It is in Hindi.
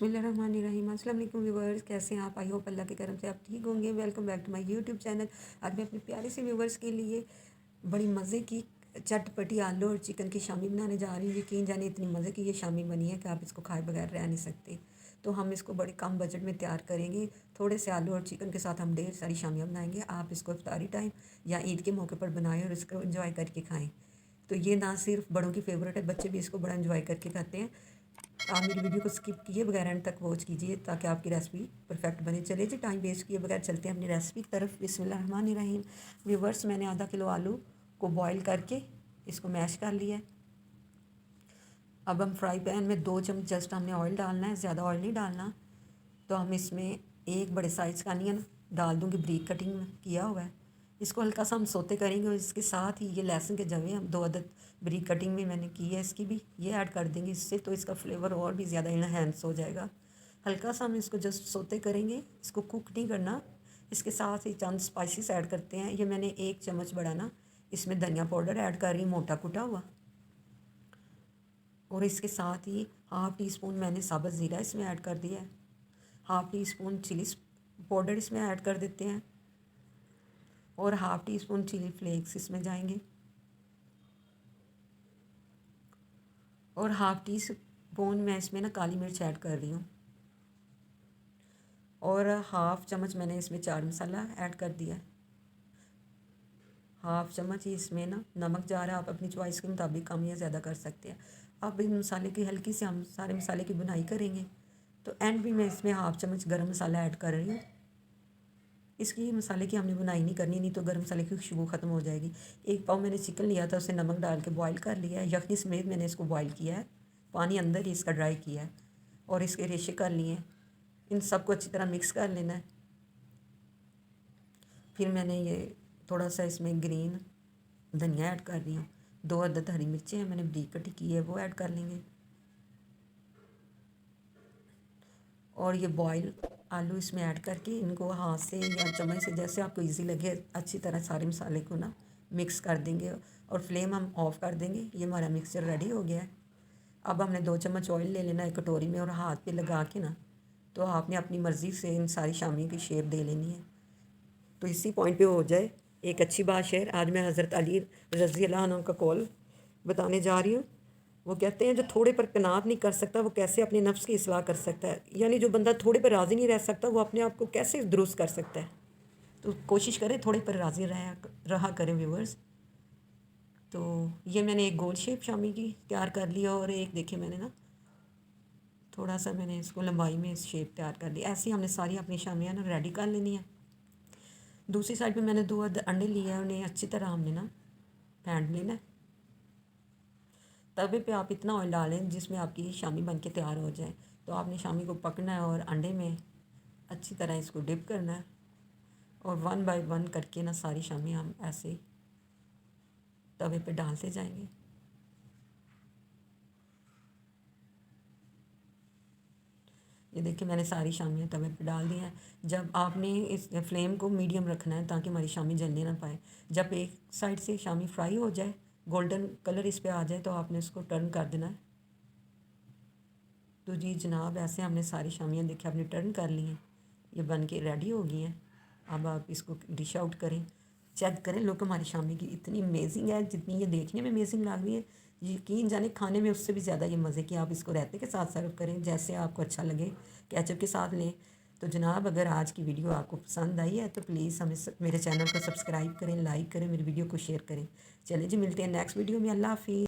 बिस्मिल्लाहिर्रहमानिर्रहीम। अस्सलाम वालेकुम व्यूवर्स, कैसे हैं आप? आई होप अल्लाह के करम से आप ठीक होंगे। Welcome back to my YouTube channel. आज मैं अपने प्यारे से व्यूवर्स के लिए बड़ी मज़े की चटपटी आलू और चिकन की शामी बनाने जा रही हूँ। यकीन जाने इतनी मज़े की ये शामी बनी है कि आप इसको खाए बगैर रह नहीं सकते। तो हम इसको बड़े कम बजट में तैयार करेंगे। थोड़े से आलू और चिकन के साथ हम ढेर सारी शामियाँ बनाएंगे। आप इसको इफ्तारी टाइम या ईद के मौके पर बनाएं और इसको एंजॉय करके खाएँ। तो ये ना सिर्फ बड़ों की फेवरेट है, बच्चे भी इसको बड़ा एंजॉय करके खाते हैं। आप मेरी वीडियो को स्किप किए बगैर एंड तक वॉच कीजिए ताकि आपकी रेसिपी परफेक्ट बने। चलिए जी, टाइम वेस्ट किए बगैर चलते हैं अपनी रेसिपी की तरफ। बिस्मिल्लाहिर्रहमानिर्रहीम। व्यूवर्स, मैंने आधा किलो आलू को बॉईल करके इसको मैश कर लिया है। अब हम फ्राई पैन में 2 चम्मच जस्ट हमने ऑयल डालना है, ज़्यादा ऑयल नहीं डालना। तो हम इसमें एक बड़े साइज़ का अनियन डाल दूँगी, ब्रीक कटिंग में किया हुआ है। इसको हल्का सा हम सोते करेंगे और इसके साथ ही ये लहसुन के जवे हम 2 अदद ब्रीक कटिंग में मैंने की है, इसकी भी ये ऐड कर देंगे। इससे तो इसका फ्लेवर और भी ज़्यादा इन्हेंस हो जाएगा। हल्का सा हम इसको जस्ट सोते करेंगे, इसको कुक नहीं करना। इसके साथ ही चंद स्पाइसेस ऐड करते हैं। ये मैंने 1 चम्मच बड़ा ना इसमें धनिया पाउडर ऐड कर रही हूँ, मोटा कुटा हुआ। और इसके साथ ही हाफ़ टी स्पून मैंने साबुत ज़ीरा इसमें ऐड कर दिया है। Half teaspoon chili powder इसमें ऐड कर देते हैं और half teaspoon chili flakes इसमें जाएंगे और हाफ़ टी स्पून मैं इसमें ना काली मिर्च ऐड कर रही हूँ और हाफ़ चम्मच मैंने इसमें चाट मसाला ऐड कर दिया है। हाफ़ चम्मच ही इसमें ना नमक जा रहा है, आप अपनी चॉइस के मुताबिक कम या ज़्यादा कर सकते हैं। अब इन मसाले की हल्की से हम सारे मसाले की बुनाई करेंगे। तो एंड भी मैं इसमें हाफ़ चम्मच गरम मसाला ऐड कर रही हूँ। इसकी मसाले की हमने बुनाई नहीं करनी, नहीं तो गर्म मसाले की खुशबू ख़त्म हो जाएगी। 1 पाव मैंने चिकन लिया था, उसे नमक डाल के बॉईल कर लिया है। यखनी समेत मैंने इसको बॉईल किया है, पानी अंदर ही इसका ड्राई किया है और इसके रेशे कर लिए हैं। इन सबको अच्छी तरह मिक्स कर लेना है। फिर मैंने ये थोड़ा सा इसमें ग्रीन धनिया ऐड कर रही हूँ। 2 अदद हरी मिर्चें हैं मैंने ब्रीक कटी की है, वो ऐड कर लेंगे। और ये बॉयल आलू इसमें ऐड करके इनको हाथ से या चम्मच से, जैसे आपको इजी लगे, अच्छी तरह सारे मसाले को ना मिक्स कर देंगे और फ्लेम हम ऑफ़ कर देंगे। ये हमारा मिक्सचर रेडी हो गया है। अब हमने 2 चम्मच ऑयल ले लेना है कटोरी में और हाथ पे लगा के ना, तो आपने अपनी मर्ज़ी से इन सारी शामियों की शेप दे लेनी है। तो इसी पॉइंट पे हो जाए एक अच्छी बात शेयर। आज मैं हज़रत अली रज़ी अल्लाह अन्हु का कौल बताने जा रही हूँ। वो कहते हैं जो थोड़े पर कनात नहीं कर सकता वो कैसे अपने नफ्स की इस्लाह कर सकता है। यानी जो बंदा थोड़े पर राज़ी नहीं रह सकता वो अपने आप को कैसे दुरुस्त कर सकता है। तो कोशिश करें थोड़े पर राज़ी रहा करें व्यूवर्स। तो ये मैंने एक गोल शेप शामी की तैयार कर लिया और एक देखिए मैंने ना थोड़ा सा मैंने इसको लंबाई में शेप तैयार कर ली। ऐसे ही हमने सारी अपनी शामियाँ ना रेडी कर लेनी है। दूसरी साइड पे मैंने 2 अंडे लिए हैं, उन्हें अच्छी तरह हमने ना फेंट लेना है। तवे पे आप इतना ऑयल डालें जिसमें आपकी शामी बन के तैयार हो जाए। तो आपने शामी को पकना है और अंडे में अच्छी तरह इसको डिप करना है और 1 बाय 1 करके ना सारी शामी हम ऐसे तवे पे डालते जाएंगे। ये देखिए मैंने सारी शामियाँ तवे पे डाल दी हैं। जब आपने इस फ्लेम को मीडियम रखना है ताकि हमारी शामी जलने ना पाए। जब एक साइड से शामी फ्राई हो जाए, गोल्डन कलर इस पे आ जाए, तो आपने इसको टर्न कर देना है। तो जी जनाब, ऐसे हमने सारी शामियाँ देखिए आपने टर्न कर ली हैं, ये बन के रेडी हो गई हैं। अब आप इसको डिश आउट करें, चेक करें। लोग हमारी शामी की इतनी अमेजिंग है, जितनी ये देखने में अमेजिंग लग रही है यकीन जाने खाने में उससे भी ज़्यादा ये मज़े की। आप इसको रायते के साथ सर्व करें, जैसे आपको अच्छा लगे, केचप के साथ लें। तो जनाब, अगर आज की वीडियो आपको पसंद आई है तो प्लीज़ हमें मेरे चैनल को सब्सक्राइब करें, लाइक करें, मेरी वीडियो को शेयर करें। चलें जी, मिलते हैं नेक्स्ट वीडियो में। अल्लाह हाफिज़।